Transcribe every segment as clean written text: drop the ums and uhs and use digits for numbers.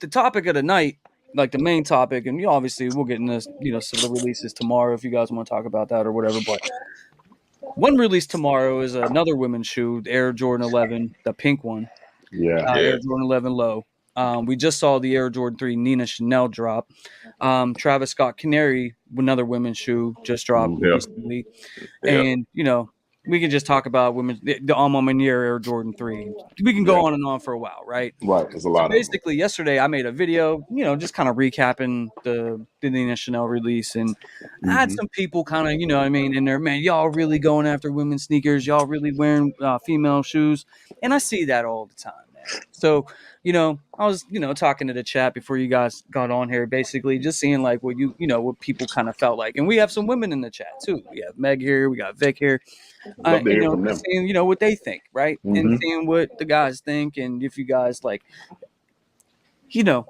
the topic of the night, like the main topic, and obviously we'll get into some of the releases tomorrow if you guys want to talk about that or whatever. But one release tomorrow is another women's shoe, the Air Jordan 11, the pink one. Yeah. Air Jordan 11 low. We just saw the Air Jordan 3 Nina Chanel drop. Travis Scott Canary, another women's shoe, just dropped recently. And, we can just talk about the Alma Manier Air Jordan 3. We can go on and on for a while, right? Right. There's a lot basically, yesterday I made a video, just kind of recapping the Nina Chanel release. And I had some people kind of, in there, man, y'all really going after women's sneakers. Y'all really wearing female shoes. And I see that all the time, man. So, I was, talking to the chat before you guys got on here, basically just seeing like what what people kind of felt like. And we have some women in the chat too. We have Meg here. We got Vic here. Seeing, what they think, right? And seeing what the guys think. And if you guys like,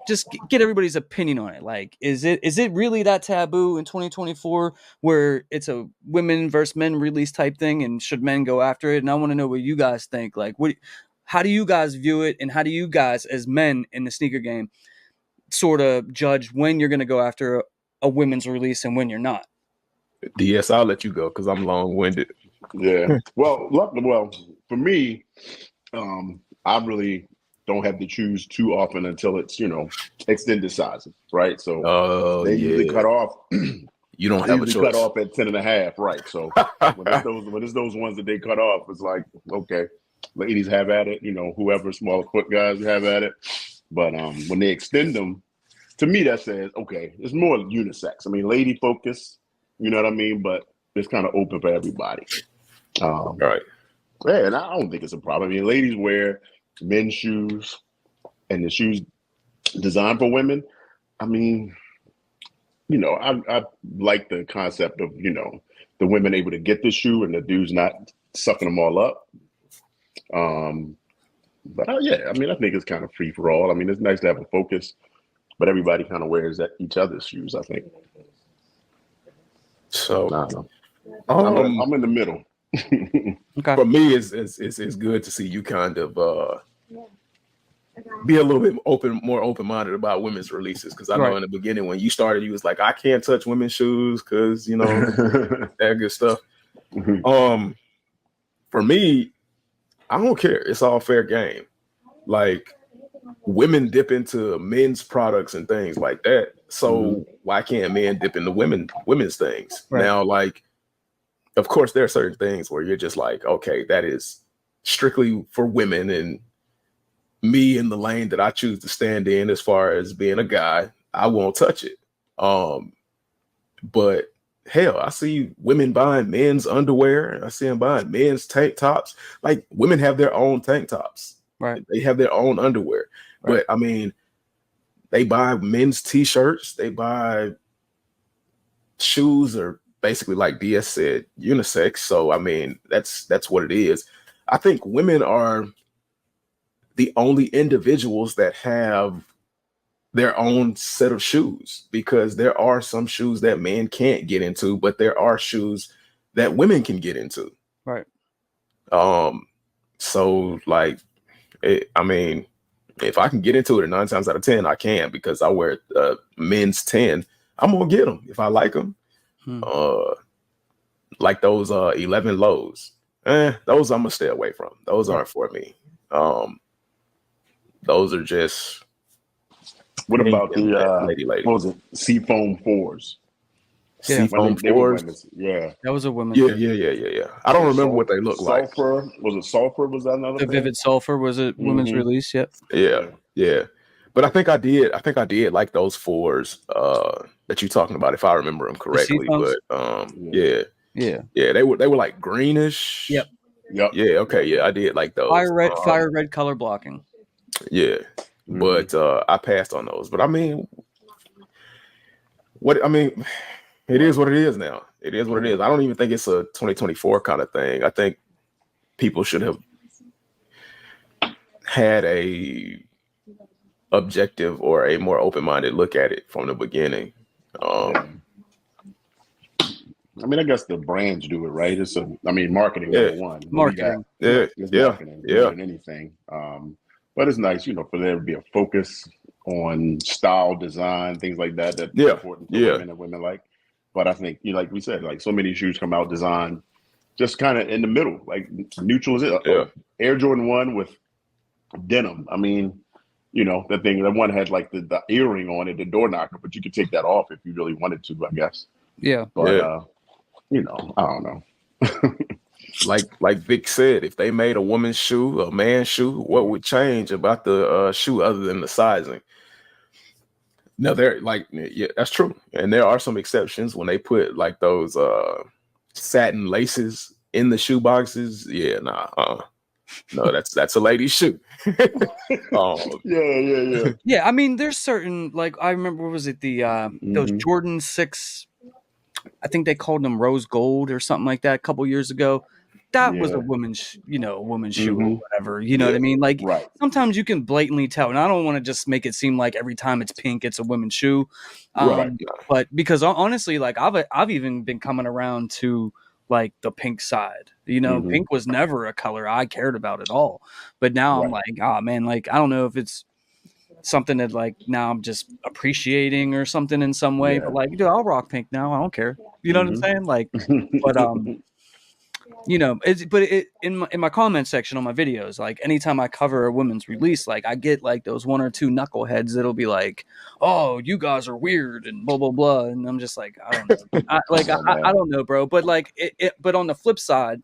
just get everybody's opinion on it. Like, is it really that taboo in 2024 where it's a women versus men release type thing? And should men go after it? And I want to know what you guys think. Like, how do you guys view it? And how do you guys, as men in the sneaker game, sort of judge when you're going to go after a women's release and when you're not? DS, I'll let you go because I'm long-winded. Yeah. Well, for me, I really don't have to choose too often until it's, extended sizes, right? So they usually cut off. You don't have a choice. Cut off at 10.5, right? So when it's those ones that they cut off, it's like, okay, ladies have at it, whoever smaller foot guys have at it. But when they extend them, to me that says, okay, it's more unisex. I mean, lady focus, you know what I mean? But it's kind of open for everybody. Right. Yeah, and I don't think it's a problem. I mean, ladies wear men's shoes and the shoes designed for women. I mean, I like the concept of, the women able to get the shoe and the dudes not sucking them all up. But I think it's kind of free for all. I mean, it's nice to have a focus, but everybody kind of wears each other's shoes, I think. So I'm in the middle. Okay. For me, it's good to see you kind of be a little bit more open-minded about women's releases, because I know in the beginning when you started, you was like, I can't touch women's shoes because that good stuff. For me, I don't care. It's all fair game. Like, women dip into men's products and things like that. So why can't men dip into women's things? Right. Now, like, of course, there are certain things where you're just like, okay, that is strictly for women, and me in the lane that I choose to stand in as far as being a guy, I won't touch it. But hell, I see women buying men's underwear. I see them buying men's tank tops. Like, women have their own tank tops. Right. They have their own underwear. Right. But I mean, they buy men's t-shirts. They buy shoes, or basically, like DS said, unisex. So I mean, that's what it is. I think women are the only individuals that have their own set of shoes, because there are some shoes that men can't get into, but there are shoes that women can get into. Right. So like, if I can get into it 9 times out of 10, I can, because I wear men's 10. I'm gonna get them if I like them. Like those 11 lows. Those I'm gonna stay away from. Those aren't for me. Those are just. What about the lady? What was it? Seafoam 4s. Seafoam 4s. Yeah, that was a woman. Yeah. I don't remember what they look like. Sulfur, was it Sulfur? Was that another? The Vivid Sulfur was a women's release. Yep. Yeah. But I think I did like those 4s that you're talking about, if I remember them correctly. But yeah. They were like greenish. Yep. Yeah. Okay. Yeah, I did like those. Fire red color blocking. Yeah. But I passed on those. But I mean, it is what it is now. It is what it is. I don't even think it's a 2024 kind of thing. I think people should have had a objective or a more open-minded look at it from the beginning. I guess the brands do it, right? It's marketing number one. Marketing. Marketing than anything. But it's nice, for there to be a focus on style, design, things like that that's Yeah, important to yeah, women and women like. But I think, like we said, like so many shoes come out designed just kind of in the middle, like neutral is it. yeah. Air Jordan 1 with denim. I mean, that thing, that one had like the earring on it, the door knocker, but you could take that off if you really wanted to, I guess. Yeah. But, Yeah. I don't know. Like Vic said, if they made a woman's shoe, a man's shoe, what would change about the shoe other than the sizing? No, they're like, yeah, that's true. And there are some exceptions when they put like those satin laces in the shoe boxes. Yeah, no, that's a lady's shoe. Yeah. Yeah, I mean, there's certain, like, I remember, what was it, those Jordan 6, I think they called them rose gold or something like that a couple years ago. That was a Yeah. woman's shoe or whatever. You know what I Yeah. mean? Like, Right. sometimes you can blatantly tell, and I don't want to just make it seem like every time it's pink, it's a women's shoe. Right. But because honestly, like, I've even been coming around to like the pink side. Pink was never a color I cared about at all. But now I'm Right. like, oh man, like, I don't know if it's something that, like, now I'm just appreciating or something in some way, but Yeah. like, dude, I'll rock pink now. I don't care. You know what I'm saying? Like, but in my comment section on my videos, like, anytime I cover a women's release, like, I get like those one or two knuckleheads that'll be like, "Oh, you guys are weird," and blah blah blah, and I'm just like, I don't know, I don't know, bro. But like, but on the flip side,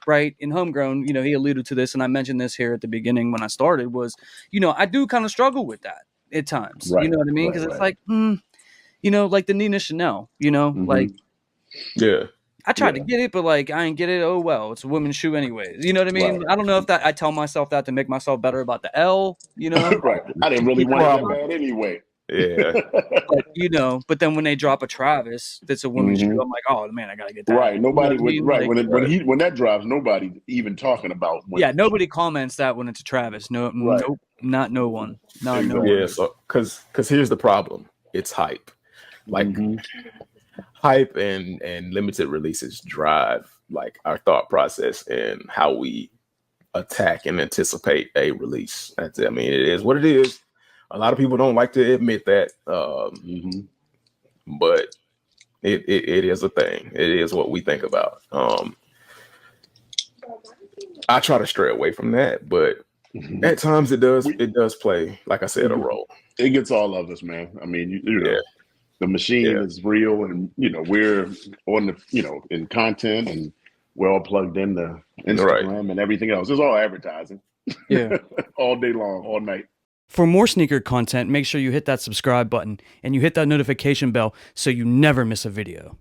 right, in Homegrown, he alluded to this, and I mentioned this here at the beginning when I started, was, I do kind of struggle with that at times. You Right. know what I mean? Because it's like, like the Nina Chanel, like, Yeah. I tried to get it, but like, I ain't get it. Oh well, it's a women's shoe anyways. You know what I mean? Right. I don't know if that I tell myself that to make myself better about the L. Right. I didn't really want it that bad anyway. Yeah. But then when they drop a Travis that's a women's shoe, I'm like, oh man, I gotta get that. Right. Nobody would. I mean? Right. Like, When that drops, nobody even talking about. Yeah, nobody comments that when it's a Travis. No, Right. Nope, not no one. No, Exactly. no one. Yeah. So, because here's the problem. It's hype. Like hype and limited releases drive like our thought process and how we attack and anticipate a release. That's it. I mean, it is what it is. A lot of people don't like to admit that, but it is a thing. It is what we think about. I try to stray away from that, but at times it does play, like I said, a role. It gets all of us, man. I mean, you know, the machine is real, and we're on the in content, and we're all plugged into Instagram and everything else. It's all advertising. Yeah. All day long, all night. For more sneaker content, make sure you hit that subscribe button and you hit that notification bell so you never miss a video.